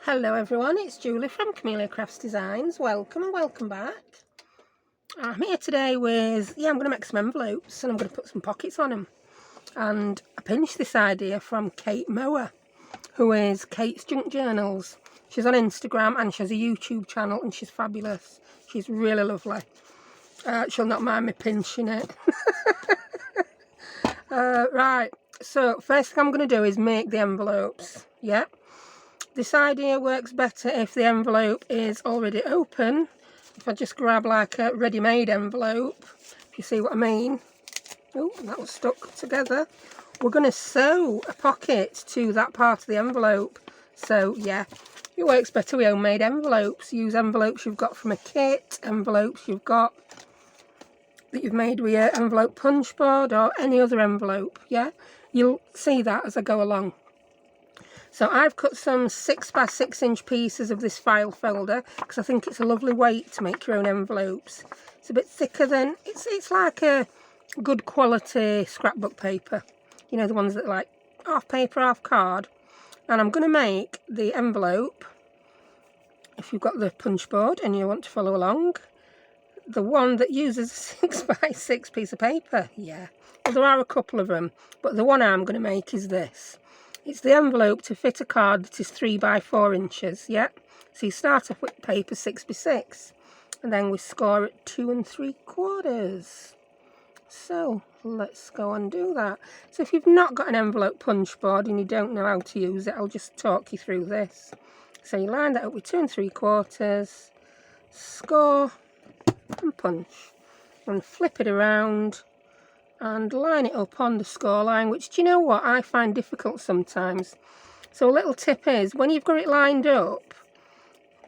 Hello everyone, it's Julie from Camelia Crafts Designs. Welcome and welcome back. I'm here today with, I'm going to make some envelopes and I'm going to put some pockets on them. And I pinched this idea from Kate Mower, who is Kate's Junk Journals. She's on Instagram and she has a YouTube channel and she's fabulous. She's really lovely. She'll not mind me pinching it. Right, so first thing I'm going to do is make the envelopes. This idea works better if the envelope is already open. If I just grab like a ready-made envelope, if you see what I mean. Oh, that was stuck together. We're going to sew a pocket to that part of the envelope. So yeah, it works better with homemade envelopes. Use envelopes you've got from a kit, envelopes you've got that you've made with your envelope punch board or any other envelope. Yeah, you'll see that as I go along. So I've cut some 6 by 6 inch pieces of this file folder because I think it's a lovely weight to make your own envelopes. It's a bit thicker than, it's like a good quality scrapbook paper. You know, the ones that are like half paper, half card. And I'm going to make the envelope, if you've got the punch board and you want to follow along, the one that uses a 6 by 6 piece of paper. Yeah, well, there are a couple of them, but the one I'm going to make is this. It's the envelope to fit a card that is 3 by 4 inches, yeah? So you start off with paper 6 by 6, and then we score at 2 3/4. So let's go and do that. So if you've not got an envelope punch board and you don't know how to use it, I'll just talk you through this. So you line that up with 2 3/4, score and punch, and flip it around and line it up on the score line, which, do you know what, I find difficult sometimes. So a little tip is, when you've got it lined up,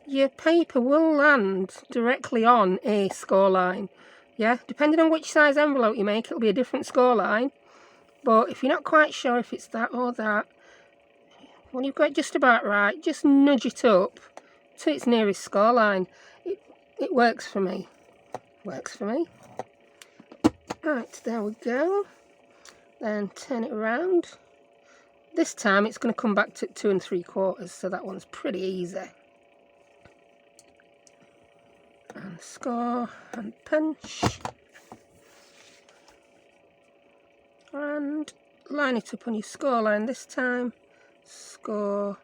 your paper will land directly on a score line. Yeah, depending on which size envelope you make, it'll be a different score line. But if you're not quite sure if it's that or that, when you've got it just about right, just nudge it up to its nearest score line. It works for me. Works for me. Right, there we go. Then turn it around. This time it's going to come back to 2 3/4, so that one's pretty easy. And score and punch. And line it up on your score line this time. Score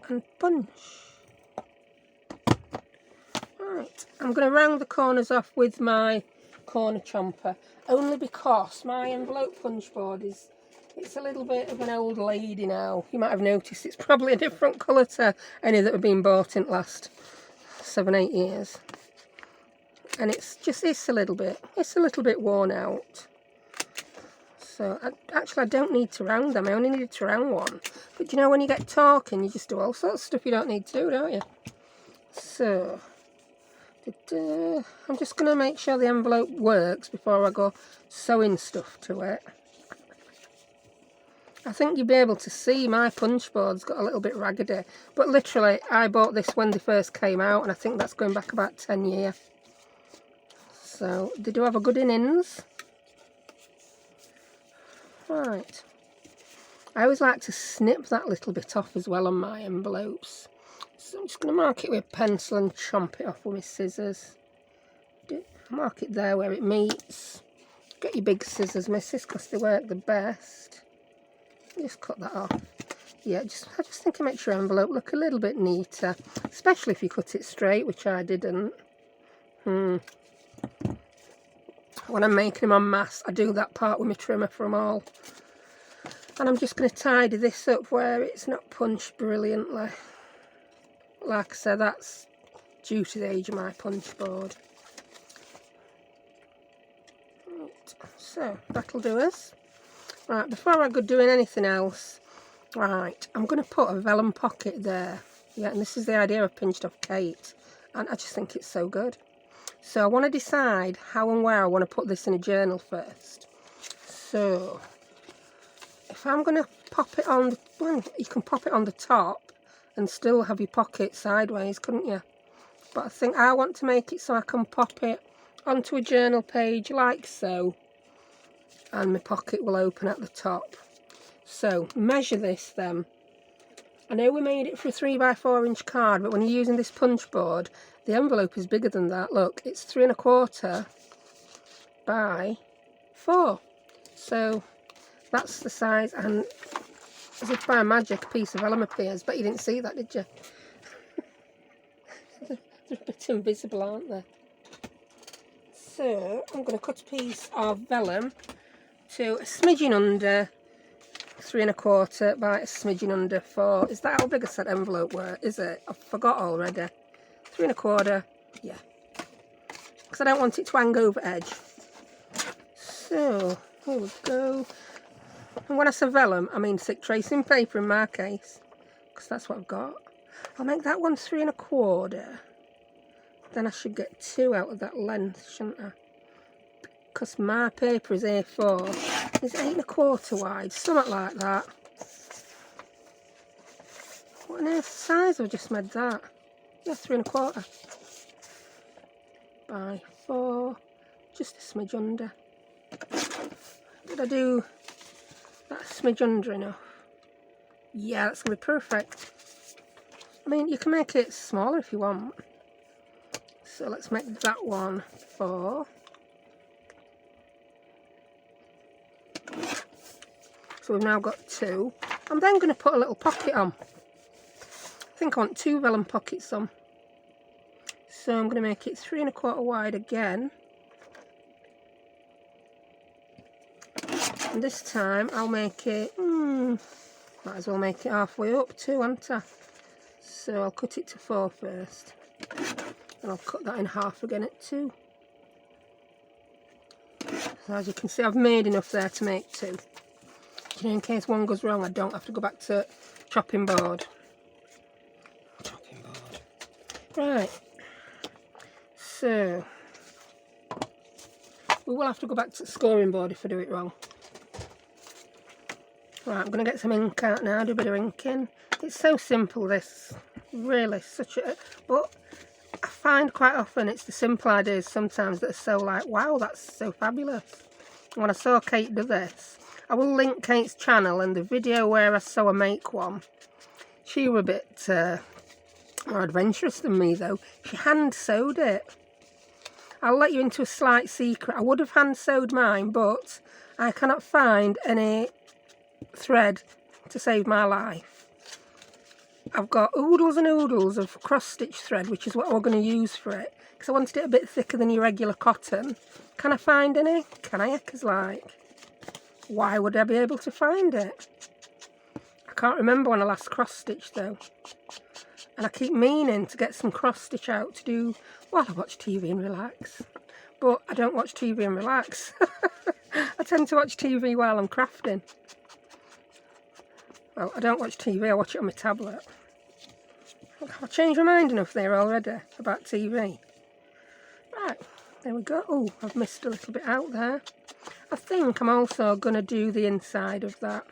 and punch. Right, I'm going to round the corners off with my corner chomper, only because my envelope punch board it's a little bit of an old lady now. You might have noticed it's probably a different colour to any that have been bought in the last 7-8 years, and it's a little bit worn out. So I don't need to round them, I only needed to round one. But you know, when you get talking, you just do all sorts of stuff you don't need to do, don't you? So I'm just going to make sure the envelope works before I go sewing stuff to it. I think you'll be able to see my punch board's got a little bit raggedy, but literally I bought this when they first came out, and I think that's going back about 10 years. So they do have a good innings. Right, I always like to snip that little bit off as well on my envelopes. So I'm just going to mark it with a pencil and chomp it off with my scissors. Mark it there where it meets. Get your big scissors, missus, because they work the best. Just cut that off. Yeah, I just think it makes your envelope look a little bit neater, especially if you cut it straight, which I didn't. When I'm making them en masse, I do that part with my trimmer from all. And I'm just going to tidy this up where it's not punched brilliantly. Like I said, that's due to the age of my punch board. Right, so that'll do us. Right, before I go doing anything else, right, I'm going to put a vellum pocket there. Yeah, and this is the idea I've pinched off Kate, and I just think it's so good. So I want to decide how and where I want to put this in a journal first. So if I'm going to pop it on, well, you can pop it on the top and still have your pocket sideways, couldn't you? But I think I want to make it so I can pop it onto a journal page like so, and my pocket will open at the top. So measure this then I know we made it for a 3x4 inch card, but when you're using this punch board, the envelope is bigger than that. Look, it's 3¼ by 4. So that's the size, and as if by magic a piece of vellum appears, but you didn't see that, did you? They're a bit invisible, aren't they? So I'm going to cut a piece of vellum to a smidgen under 3¼ by a smidgen under 4. Is that how big a set envelope were? Is it? I forgot already. 3¼ yeah. Because I don't want it to hang over edge. So here we go. And when I say vellum, I mean thick tracing paper in my case, because that's what I've got. I'll make that one 3¼ then I should get 2 out of that length, shouldn't I? Because my paper is A4. It's 8¼ wide, something like that. What on earth size have I just made that? Yeah, 3¼ by 4. Just a smidge under. Did I do that smidge under enough? Yeah, that's going to be perfect. I mean, you can make it smaller if you want. So let's make that one 4. So we've now got 2. I'm then going to put a little pocket on. I think I want 2 vellum pockets on. So I'm going to make it 3¼ wide again. And this time I'll make it, might as well make it halfway up too, won't I? So I'll cut it to 4 first. And I'll cut that in half again at 2. So as you can see, I've made enough there to make 2. You know, in case one goes wrong, I don't have to go back to chopping board. Right. So we will have to go back to the scoring board if I do it wrong. Right, I'm going to get some ink out now, do a bit of inking. It's so simple, this. Really, such a... But I find quite often it's the simple ideas sometimes that are so like, wow, that's so fabulous. When I saw Kate do this, I will link Kate's channel and the video where I saw her make one. She was a bit more adventurous than me though. She hand sewed it. I'll let you into a slight secret. I would have hand sewed mine, but I cannot find any thread to save my life. I've got oodles and oodles of cross-stitch thread, which is what we're going to use for it, because I wanted it a bit thicker than your regular cotton. Can I find any? Can I? Because, like, why would I be able to find it? I can't remember when I last cross-stitched, though. And I keep meaning to get some cross-stitch out to do while I watch TV and relax. But I don't watch TV and relax. I tend to watch TV while I'm crafting. Well, I don't watch TV, I watch it on my tablet. Have I changed my mind enough there already about TV? Right, there we go. Oh, I've missed a little bit out there. I think I'm also going to do the inside of that,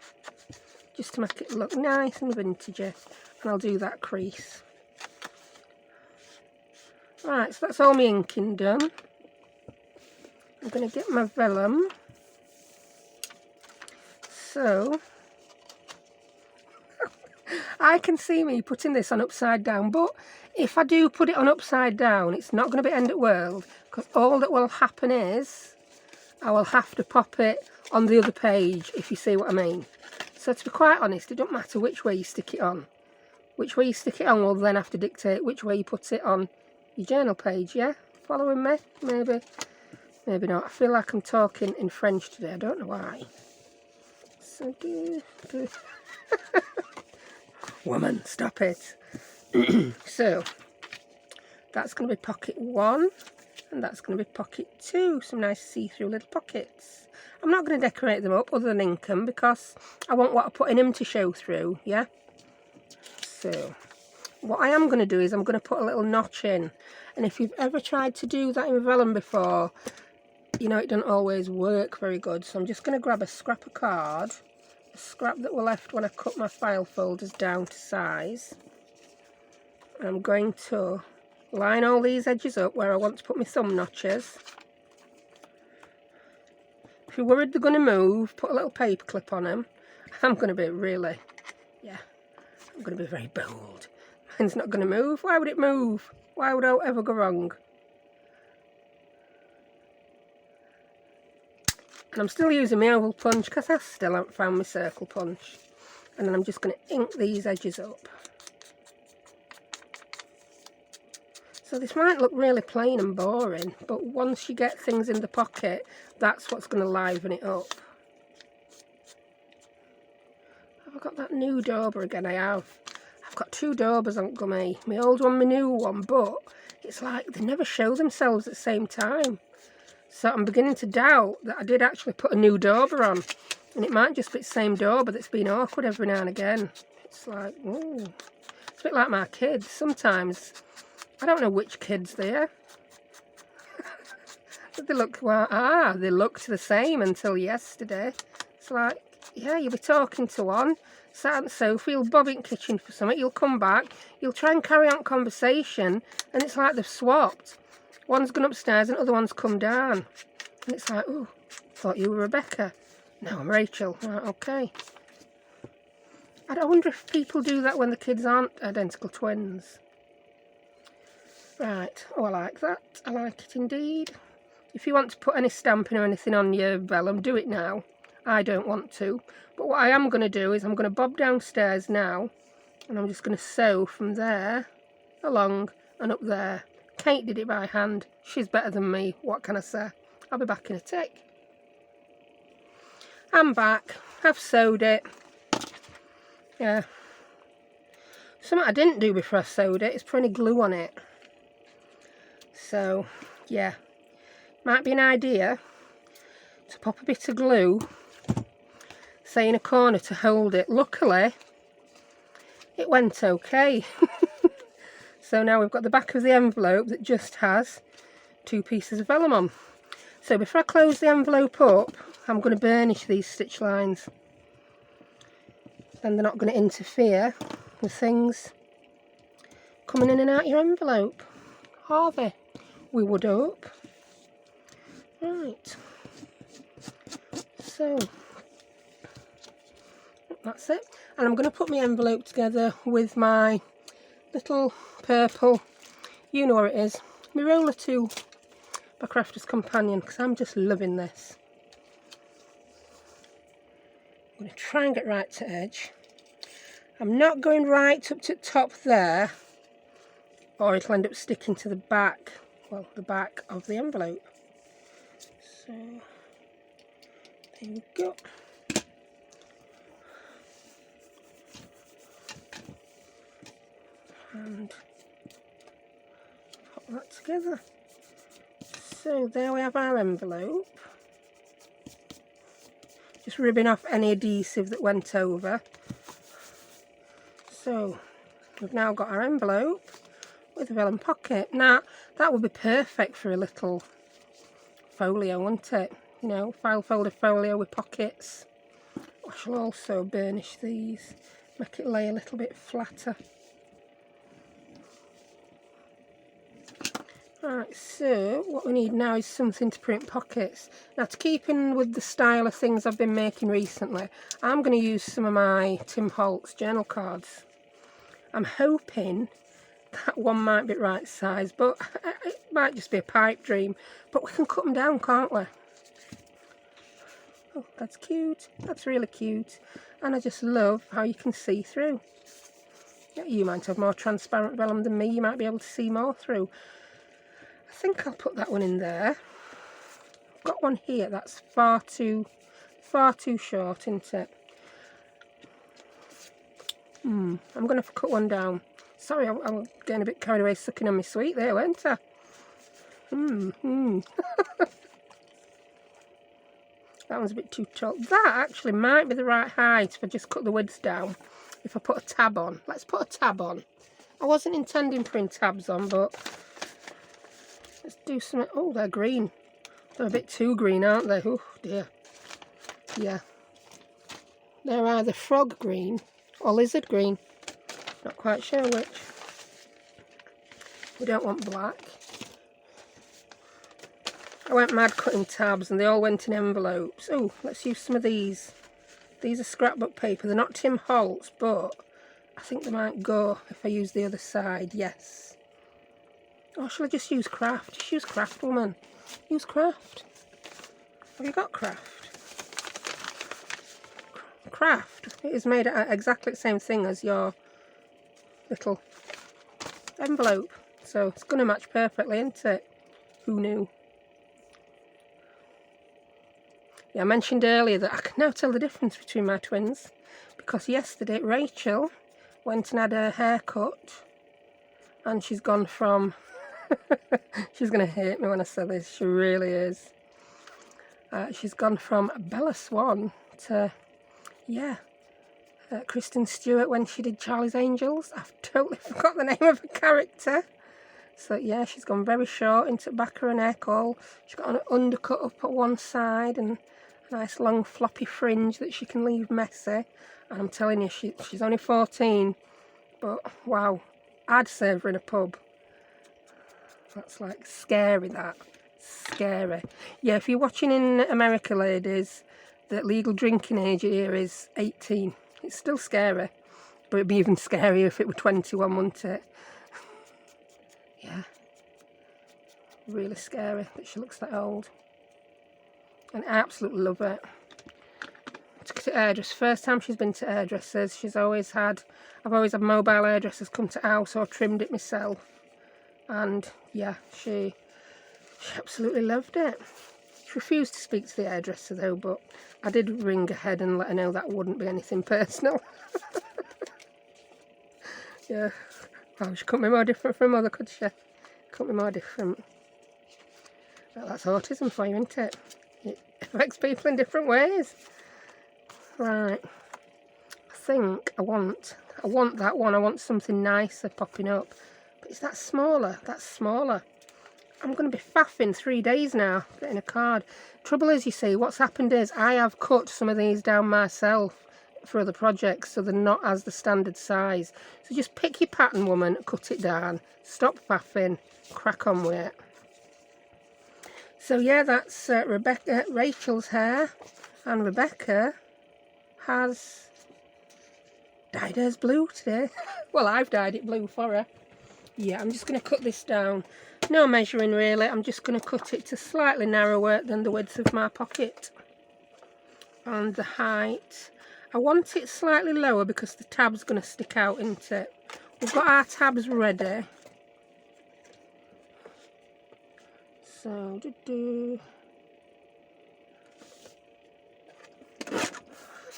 just to make it look nice and vintagey. And I'll do that crease. Right, so that's all my inking done. I'm going to get my vellum. So... I can see me putting this on upside down, but if I do put it on upside down, it's not going to be end of world, because all that will happen is I will have to pop it on the other page, if you see what I mean. So to be quite honest, it doesn't matter which way you stick it on. Which way you stick it on will then have to dictate which way you put it on your journal page, yeah? Following me? Maybe, maybe not. I feel like I'm talking in French today, I don't know why. So woman, stop it. So that's going to be pocket 1 and that's going to be pocket 2. Some nice see-through little pockets. I'm not going to decorate them up other than ink them, because I want what I put in them to show through, yeah? So what I am going to do is I'm going to put a little notch in, and if you've ever tried to do that in vellum before, you know it doesn't always work very good. So I'm just going to grab a scrap of card, a scrap that were left when I cut my file folders down to size. I'm going to line all these edges up where I want to put my thumb notches. If you're worried they're going to move, put a little paper clip on them. I'm going to be really, yeah, I'm going to be very bold. Mine's not going to move. Why would it move? Why would I ever go wrong? And I'm still using my oval punch because I still haven't found my circle punch. And then I'm just going to ink these edges up. So this might look really plain and boring, but once you get things in the pocket, that's what's going to liven it up. Have I got that new dauber again? I have. I've got two daubers on Gummy. My old one, my new one, but it's like they never show themselves at the same time. So I'm beginning to doubt that I did actually put a new dauber on. And it might just be the same dauber that's been awkward every now and again. It's like, ooh. It's a bit like my kids. Sometimes I don't know which kids they are. They look, well, they looked the same until yesterday. It's like, yeah, you'll be talking to one, sat on the sofa, you'll bob in the kitchen for something, you'll come back, you'll try and carry on conversation, and it's like they've swapped. One's gone upstairs and the other one's come down. And it's like, oh, thought you were Rebecca. No, I'm Rachel. Right, okay. I wonder if people do that when the kids aren't identical twins. Right, oh, I like that. I like it indeed. If you want to put any stamping or anything on your vellum, do it now. I don't want to. But what I am going to do is I'm going to bob downstairs now. And I'm just going to sew from there, along and up there. Kate did it by hand. She's better than me. What can I say? I'll be back in a tick. I'm back. I've sewed it. Yeah. Something I didn't do before I sewed it is put any glue on it. So, yeah, might be an idea to pop a bit of glue, say in a corner to hold it. Luckily, it went okay. So now we've got the back of the envelope that just has 2 pieces of vellum on. So before I close the envelope up, I'm going to burnish these stitch lines. Then they're not going to interfere with things coming in and out your envelope, are they? We would hope. Right, so that's it. And I'm going to put my envelope together with my little purple, you know where it is, my roller 2 by Crafter's Companion, because I'm just loving this. I'm going to try and get right to edge. I'm not going right up to the top there, or it'll end up sticking to the back, well, the back of the envelope. So, there we go. And pop that together. So there we have our envelope. Just ribbing off any adhesive that went over. So we've now got our envelope with a vellum pocket. Now that would be perfect for a little folio, wouldn't it? You know, file folder folio with pockets. I shall also burnish these, make it lay a little bit flatter. Right, so what we need now is something to print pockets. Now, to keep in with the style of things I've been making recently, I'm going to use some of my Tim Holtz journal cards. I'm hoping that one might be right size, but it might just be a pipe dream. But we can cut them down, can't we? Oh, that's cute. That's really cute. And I just love how you can see through. Yeah, you might have more transparent vellum than me. You might be able to see more through. I think I'll put that one in there. I've got one here that's far too short, isn't it? I'm going to have to cut one down. Sorry, I'm getting a bit carried away sucking on my sweet there, weren't I? That one's a bit too tall. That actually might be the right height if I just cut the widths down. If I put a tab on. Let's put a tab on. I wasn't intending putting tabs on, but let's do something. Oh, they're green. They're a bit too green, aren't they? Oh, dear. Yeah. They're either frog green or lizard green. Not quite sure which. We don't want black. I went mad cutting tabs and they all went in envelopes. Oh, let's use some of these. These are scrapbook paper. They're not Tim Holtz, but I think they might go if I use the other side, yes. Or shall I just use craft? Just use craft, woman. Use craft. Have you got craft? Craft is made of exactly the same thing as your little envelope. So it's going to match perfectly, isn't it? Who knew? Yeah, I mentioned earlier that I can now tell the difference between my twins, because yesterday Rachel went and had her hair cut, and she's gone from she's going to hate me when I say this, she really is. She's gone from Bella Swan to, yeah, Kristen Stewart when she did Charlie's Angels. I've totally forgot the name of her character. So yeah, she's gone very short into the back of her neck all. She's got an undercut up at one side and a nice long floppy fringe that she can leave messy. And I'm telling you, she's only 14, but wow, I'd serve her in a pub. That's like scary, that. Scary. Yeah, if you're watching in America, ladies, the legal drinking age here is 18. It's still scary, but it'd be even scarier if it were 21, wouldn't it? Yeah. Really scary that she looks that old. And I absolutely love it. Took her to hairdressers. First time she's been to hairdressers. I've always had mobile hairdressers come to house or trimmed it myself. And yeah, she absolutely loved it. She refused to speak to the hairdresser though, but I did ring ahead and let her know that wouldn't be anything personal. Yeah. Wow, she couldn't be more different from her mother, could she? Couldn't be more different. Well, that's autism for you, isn't it? It affects people in different ways. Right. I think I want that one. I want something nicer popping up. But is that smaller? That's smaller. I'm going to be faffing 3 days now getting a card. Trouble is, you see, what's happened is I have cut some of these down myself for other projects, so they're not as the standard size. So just pick your pattern, woman, cut it down, stop faffing, crack on with it. So yeah, that's Rachel's hair, and Rebecca has dyed hers blue today. Well, I've dyed it blue for her. Yeah, I'm just going to cut this down. No measuring really, I'm just going to cut it to slightly narrower than the width of my pocket. And the height, I want it slightly lower because the tab's going to stick out, isn't it? We've got our tabs ready. So,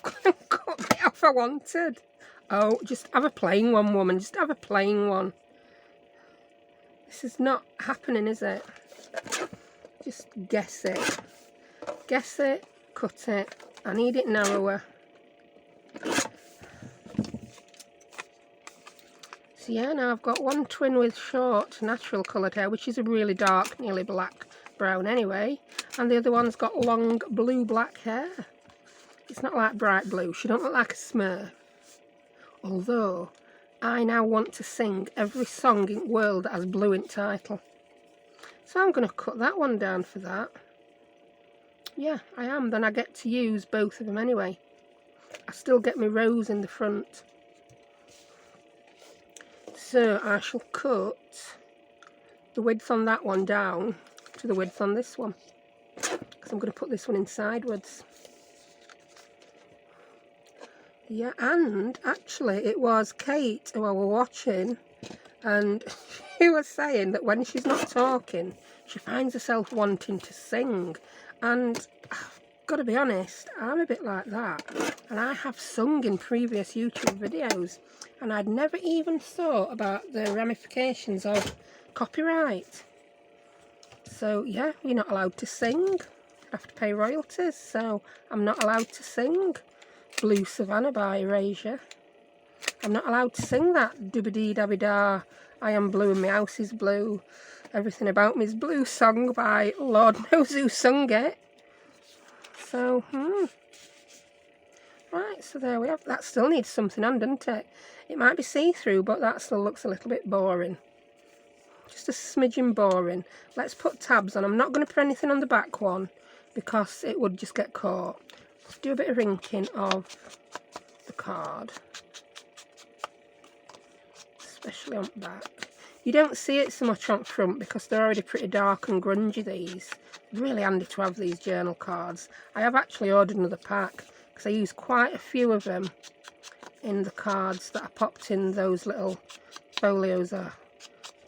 cut it off I wanted. Oh, just have a plain one, woman. Just have a plain one. This is not happening, is it? Just guess it. Guess it, cut it. I need it narrower. So yeah, now I've got one twin with short, natural coloured hair, which is a really dark, nearly black brown anyway. And the other one's got long blue-black hair. It's not like bright blue. She don't look like a Smurf. Although, I now want to sing every song in the world that has blue in the title. So I'm going to cut that one down for that. Yeah, I am. Then I get to use both of them anyway. I still get my rose in the front. So I shall cut the width on that one down to the width on this one, because I'm going to put this one in sideways. Yeah, and actually it was Kate who I was watching, and she was saying that when she's not talking, she finds herself wanting to sing. And I've got to be honest, I'm a bit like that. And I have sung in previous YouTube videos, and I'd never even thought about the ramifications of copyright. So yeah, you're not allowed to sing. You have to pay royalties, so I'm not allowed to sing Blue Savannah by Erasure. I'm not allowed to sing that dooba-dee-dabby-da, I am blue and my house is blue, everything about me is blue song by Lord knows who sung it. So, right, so there we have. That still needs something on, doesn't it? It might be see-through, but that still looks a little bit boring. Just a smidgen boring. Let's put tabs on. I'm not going to put anything on the back one because it would just get caught. Let's do a bit of inking of the card. especially on the back. You don't see it so much on front because they're already pretty dark and grungy, these. Really handy to have these journal cards. I have actually ordered another pack because I use quite a few of them in the cards that I popped in those little folios I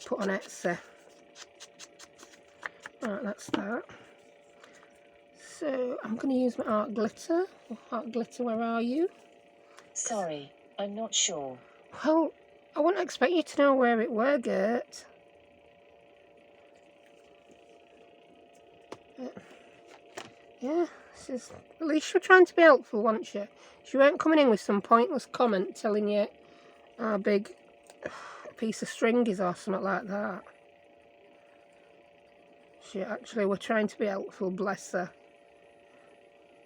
put on Etsy. Right, that's that. So I'm going to use my art glitter. Art glitter, where are you? Sorry, I'm not sure. Well, I wouldn't expect you to know where it were, Gert. Yeah, at least you were trying to be helpful, weren't you? She weren't coming in with some pointless comment telling you how big a piece of string is or something like that. She actually were trying to be helpful, bless her.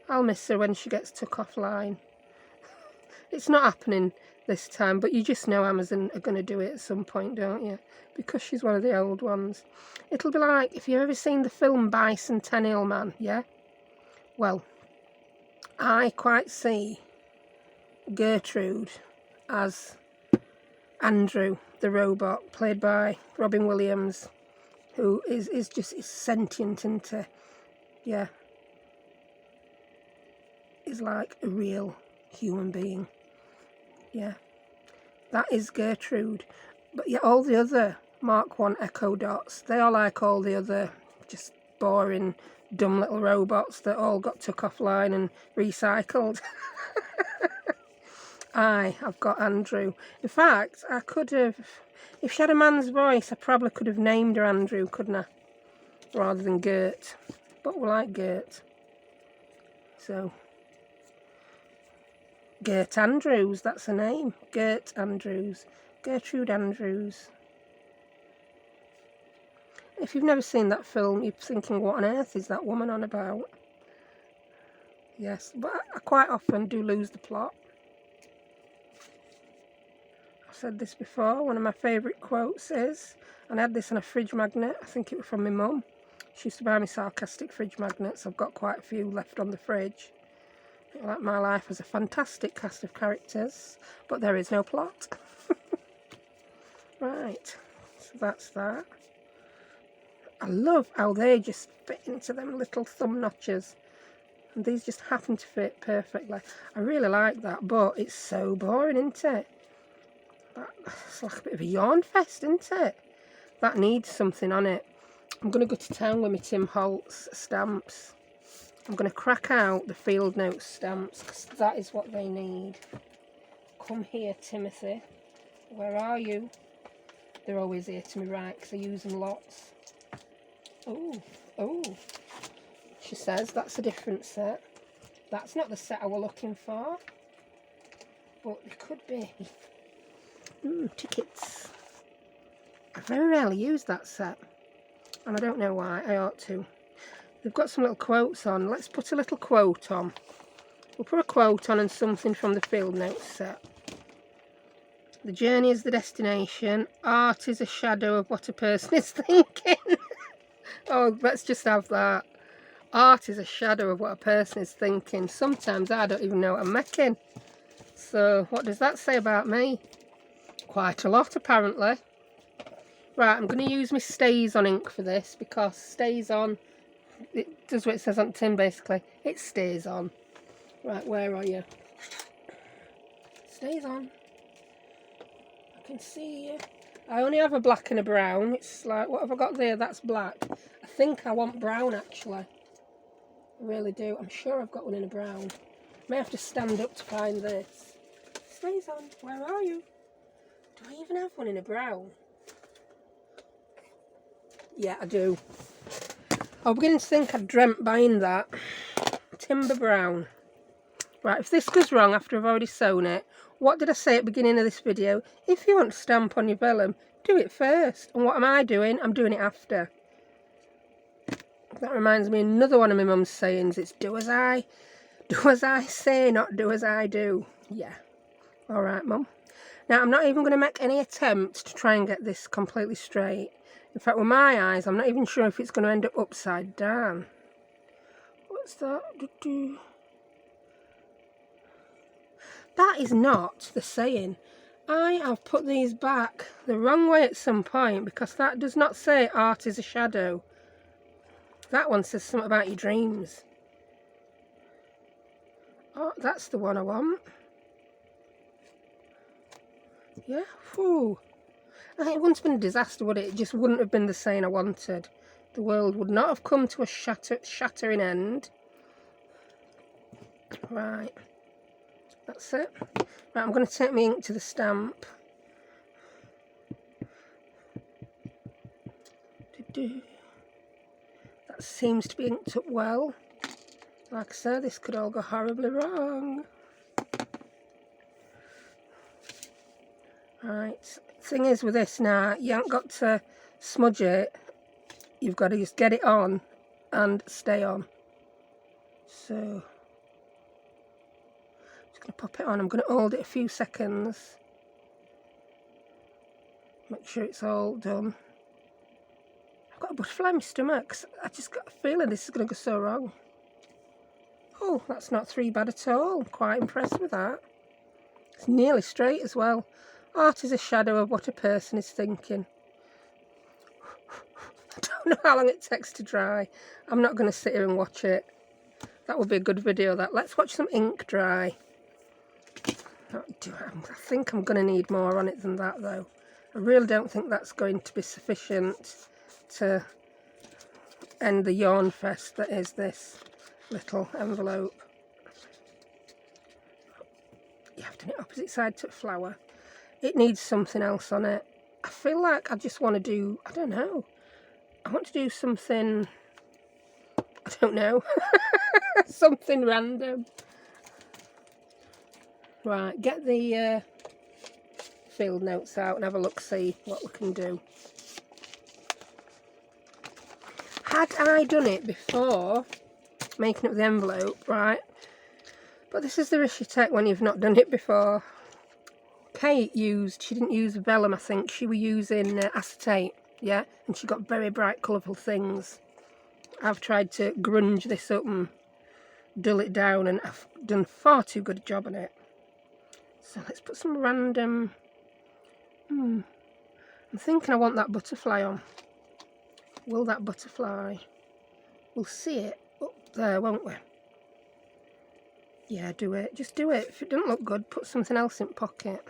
I'll miss her when she gets took offline. It's not happening this time, but you just know Amazon are going to do it at some point, don't you? Because she's one of the old ones. It'll be like, if you've ever seen the film Bicentennial Man, yeah? Well, I quite see Gertrude as Andrew, the robot, played by Robin Williams, who is sentient, isn't he? Yeah. Is like a real human being. Yeah. That is Gertrude. But yeah, all the other Mark 1 Echo Dots, they are like all the other just boring, dumb little robots that all got took offline and recycled. I've got Andrew. In fact, I could have, if she had a man's voice, I probably could have named her Andrew, couldn't I? Rather than Gert. But we like Gert. So, Gert Andrews, that's her name. Gert Andrews. Gertrude Andrews. If you've never seen that film, you're thinking, what on earth is that woman on about? Yes, but I quite often do lose the plot. I've said this before, one of my favourite quotes is, and I had this on a fridge magnet, I think it was from my mum. She used to buy me sarcastic fridge magnets. I've got quite a few left on the fridge. Like my life has a fantastic cast of characters, but there is no plot. Right, so that's that. I love how they just fit into them little thumb notches. And these just happen to fit perfectly. I really like that, but it's so boring, isn't it? It's like a bit of a yarn fest, isn't it? That needs something on it. I'm going to go to town with my Tim Holtz stamps. I'm going to crack out the Field Notes stamps because that is what they need. Come here, Timothy. Where are you? They're always here to me right because I use them lots. Oh. She says that's a different set. That's not the set I was looking for. But they could be. Tickets. I very rarely use that set. And I don't know why. I ought to. They've got some little quotes on. Let's put a little quote on. We'll put a quote on and something from the Field Notes set. The journey is the destination. Art is a shadow of what a person is thinking. Oh, let's just have that. Art is a shadow of what a person is thinking. Sometimes I don't even know what I'm making. So what does that say about me? Quite a lot, apparently. Right, I'm going to use my Stays On ink for this because Stays On, it does what it says on the tin basically. It stays on. Right, where are you? Stays on. I can see you. I only have a black and a brown. It's like, what have I got there? That's black. I think I want brown actually. I really do. I'm sure I've got one in a brown. May have to stand up to find this. Stays on. Where are you? Do I even have one in a brown? Yeah, I do. I was beginning to think I'd dreamt buying that. Timber brown. Right, if this goes wrong after I've already sewn it, what did I say at the beginning of this video? If you want to stamp on your vellum, do it first. And what am I doing? I'm doing it after. That reminds me, another one of my mum's sayings, it's do as I say, not do as I do. Yeah. All right, Mum. Now, I'm not even going to make any attempt to try and get this completely straight. In fact, with my eyes, I'm not even sure if it's going to end up upside down. What's that? That is not the saying. I have put these back the wrong way at some point because that does not say art is a shadow. That one says something about your dreams. Oh, that's the one I want. Yeah, whew. I think it wouldn't have been a disaster, would it? It just wouldn't have been the saying I wanted. The world would not have come to a shattering end. Right. That's it. Right, I'm going to take my ink to the stamp. That seems to be inked up well. Like I said, this could all go horribly wrong. Right, thing is with this now, you haven't got to smudge it. You've got to just get it on and stay on. So, just going to pop it on. I'm going to hold it a few seconds. Make sure it's all done. I've got a butterfly in my stomach. I just got a feeling this is going to go so wrong. Oh, that's not too bad at all. I'm quite impressed with that. It's nearly straight as well. Art is a shadow of what a person is thinking. I don't know how long it takes to dry. I'm not going to sit here and watch it. That would be a good video, that. Let's watch some ink dry. I think I'm going to need more on it than that, though. I really don't think that's going to be sufficient to end the yarn fest that is this little envelope. You have to knit opposite side to a flower. It needs something else on it. I feel like I just want to do, I don't know. I want to do something, I don't know, something random. Right, get the field notes out and have a look, see what we can do. Had I done it before making up the envelope, right, but this is the risk you take when you've not done it before. Kate she didn't use Vellum, I think, she was using acetate, yeah, and she got very bright colourful things. I've tried to grunge this up and dull it down, and I've done far too good a job on it. So let's put some random, I'm thinking I want that butterfly on. Will that butterfly, we'll see it up there, won't we? Yeah, do it, just do it. If it doesn't look good, put something else in pocket.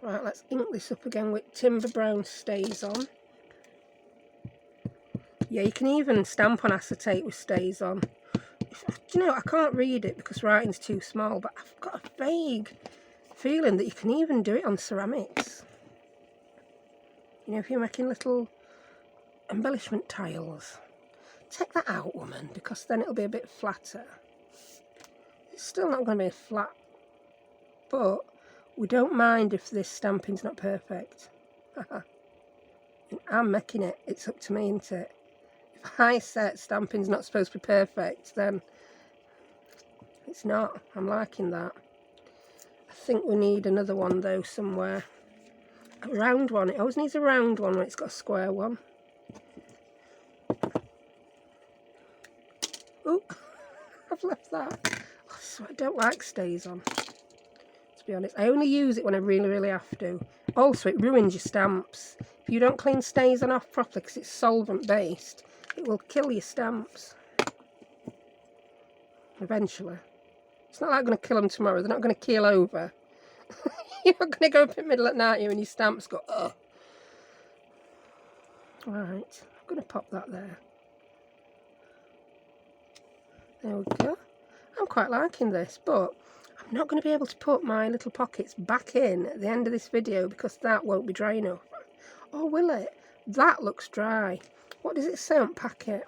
Right, let's ink this up again with Timber Brown Stays On. Yeah, you can even stamp on acetate with Stays On. Do you know, I can't read it because writing's too small, but I've got a vague feeling that you can even do it on ceramics. You know, if you're making little embellishment tiles. Take that out, woman, because then it'll be a bit flatter. It's still not going to be flat, but we don't mind if this stamping's not perfect. I'm making it. It's up to me, isn't it? If I said stamping's not supposed to be perfect, then it's not. I'm liking that. I think we need another one, though, somewhere. A round one. It always needs a round one when it's got a square one. Oh, I've left that. Oh, I don't like Stays On, to be honest. I only use it when I really, really have to. Also, it ruins your stamps. If you don't clean Stays On off properly, because it's solvent-based, it will kill your stamps. Eventually. It's not like I'm going to kill them tomorrow. They're not going to keel over. You're not going to go up in the middle at night and your stamps go, ugh. Right, I'm going to pop that there. There we go. I'm quite liking this, but I'm not going to be able to put my little pockets back in at the end of this video because that won't be dry enough. Or will it? That looks dry. What does it say on packet?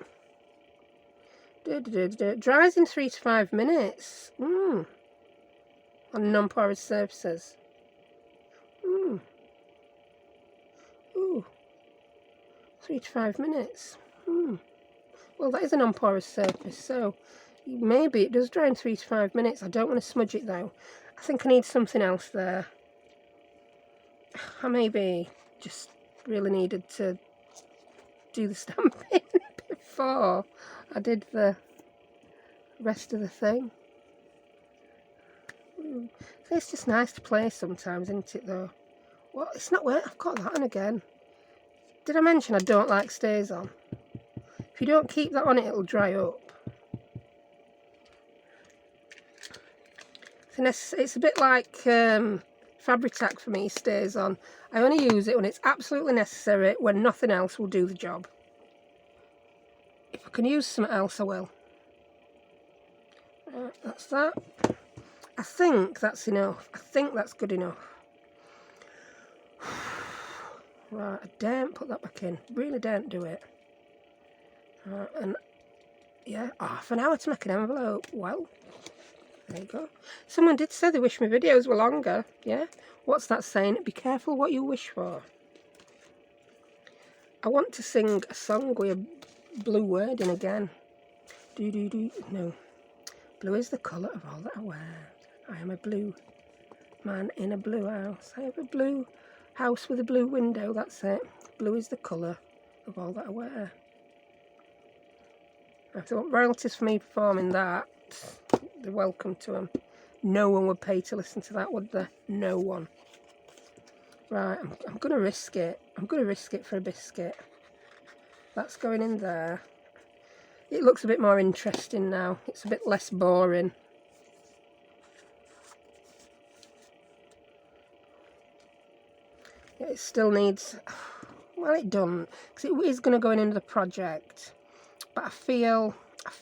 Dries in 3 to 5 minutes. On non-porous surfaces. Ooh. 3 to 5 minutes. Well, that is a non-porous surface, so maybe it does dry in 3 to 5 minutes. I don't want to smudge it, though. I think I need something else there. I maybe just really needed to do the stamping before I did the rest of the thing. It's just nice to play sometimes, isn't it, though? Well, it's not working. I've got that on again. Did I mention I don't like stays on? If you don't keep that on it, it'll dry up. It's a bit like Fabri-Tac for me, stays on. I only use it when it's absolutely necessary, when nothing else will do the job. If I can use something else, I will. Right, that's that. I think that's enough. I think that's good enough. Right, I daren't put that back in. Really daren't do it. Right, and yeah, half an hour to make an envelope. Well, there you go. Someone did say they wish my videos were longer. Yeah, what's that saying? Be careful what you wish for. I want to sing a song with a blue word in again. Do. No. Blue is the colour of all that I wear. I am a blue man in a blue house. I have a blue house with a blue window. That's it. Blue is the colour of all that I wear. If they want royalties for me performing that, they're welcome to them. No one would pay to listen to that, would they? No one. Right, I'm going to risk it. I'm going to risk it for a biscuit. That's going in there. It looks a bit more interesting now. It's a bit less boring. It still needs... Well, it doesn't. Because it is going to go into the project. But I feel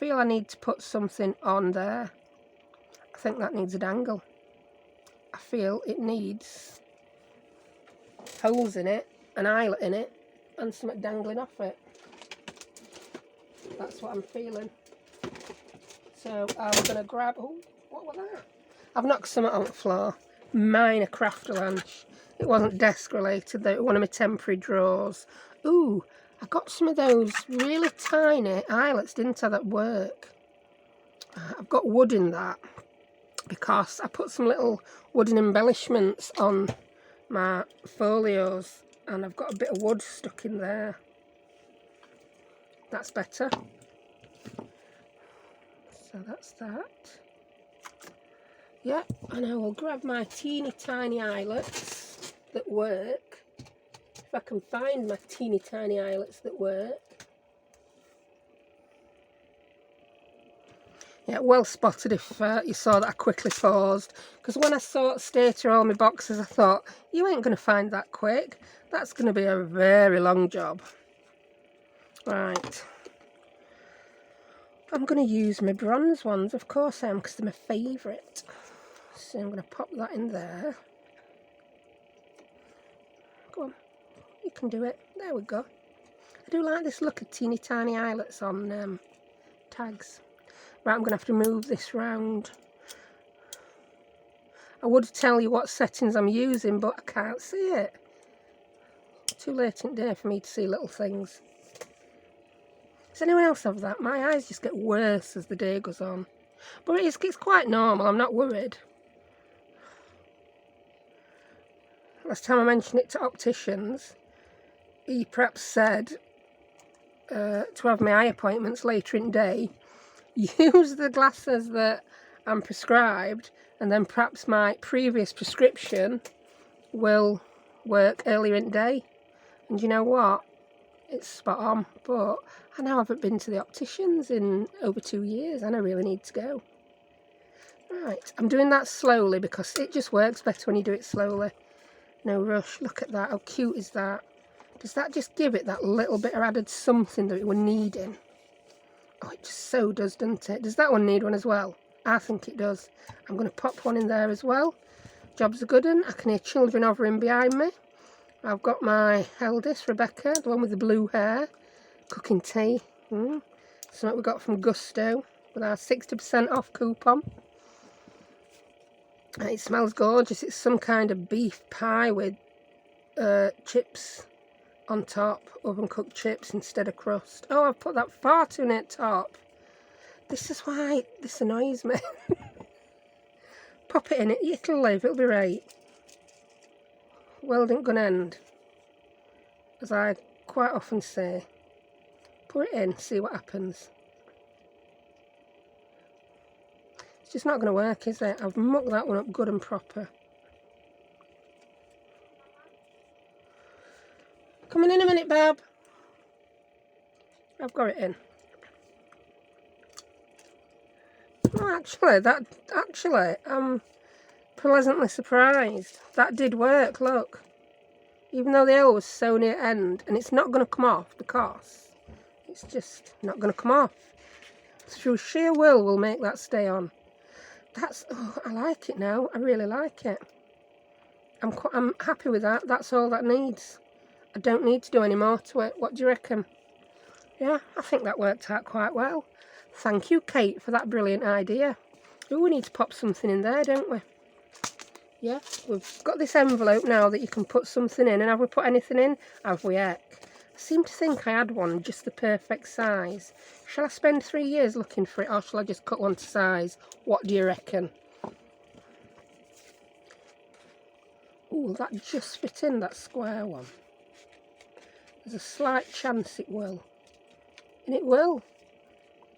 I need to put something on there. I think that needs a dangle. I feel it needs holes in it, an eyelet in it, and something dangling off it. That's what I'm feeling. So I'm going to grab... Oh, what was that? I've knocked something on the floor. Minor crafter lunch. It wasn't desk related though. One of my temporary drawers. Ooh, I got some of those really tiny eyelets, didn't I, that work. I've got wood in that because I put some little wooden embellishments on my folios and I've got a bit of wood stuck in there. That's better. So that's that. Yeah, and I will grab my teeny tiny eyelets that work. If I can find my teeny tiny eyelets that work. Yeah, well spotted if you saw that I quickly paused. Because when I saw stator all my boxes, I thought, you ain't going to find that quick. That's going to be a very long job. Right. I'm going to use my bronze ones, of course I am, because they're my favourite. So I'm going to pop that in there. Go on, you can do it. There we go. I do like this look of teeny tiny eyelets on tags. Right, I'm going to have to move this round. I would tell you what settings I'm using, but I can't see it. Too late in the day for me to see little things. Does anyone else have that? My eyes just get worse as the day goes on. But it's quite normal, I'm not worried. Last time I mentioned it to opticians, he perhaps said to have my eye appointments later in the day, use the glasses that I'm prescribed, and then perhaps my previous prescription will work earlier in the day. And you know what? It's spot on. But I now haven't been to the opticians in over 2 years and I really need to go. Right, I'm doing that slowly because it just works better when you do it slowly. No rush. Look at that. How cute is that? Does that just give it that little bit of added something that it we're needing? Oh, it just so does, doesn't it? Does that one need one as well? I think it does. I'm going to pop one in there as well. Job's a good one. I can hear children hovering behind me. I've got my eldest, Rebecca, the one with the blue hair, cooking tea. Something we got from Gusto with our 60% off coupon. It smells gorgeous. It's some kind of beef pie with chips on top, oven cooked chips instead of crust. Oh, I've put that far too near the top. This is why this annoys me. Pop it in it, it'll live, it'll be right. World ain't gonna end, as I quite often say. Put it in, see what happens. It's just not going to work, is it? I've mucked that one up good and proper. Coming in a minute, Bab. I've got it in. Oh, actually, I'm pleasantly surprised. That did work, look. Even though the L was so near end, and it's not going to come off because it's just not going to come off. Through sheer will, we'll make that stay on. I like it now. I really like it. I'm happy with that. That's all that needs. I don't need to do any more to it. What do you reckon? Yeah, I think that worked out quite well. Thank you, Kate, for that brilliant idea. Oh, we need to pop something in there, don't we? Yeah, we've got this envelope now that you can put something in. And have we put anything in? Have we, heck? I seem to think I had one just the perfect size. Shall I spend 3 years looking for it, or shall I just cut one to size? What do you reckon? Oh, that just fit in, that square one. There's a slight chance it will. And it will.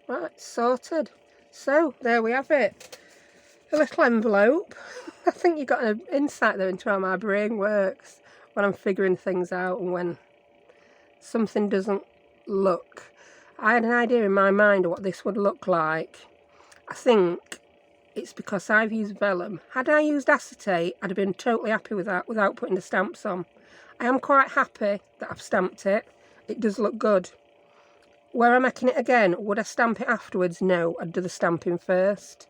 Right, sorted. So, there we have it. A little envelope. I think you got an insight there into how my brain works when I'm figuring things out and when something doesn't look. I had an idea in my mind of what this would look like. I think it's because I've used Vellum. Had I used acetate, I'd have been totally happy with that without putting the stamps on. I am quite happy that I've stamped it. It does look good. Where I'm making it again, would I stamp it afterwards? No, I'd do the stamping first.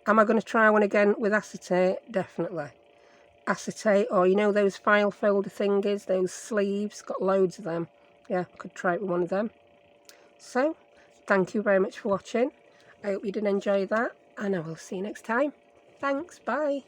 Am I going to try one again with acetate? Definitely. Acetate, or you know those file folder thingies, those sleeves, got loads of them. Yeah, could try it with one of them. So, thank you very much for watching. I hope you did enjoy that, and I will see you next time. Thanks, bye.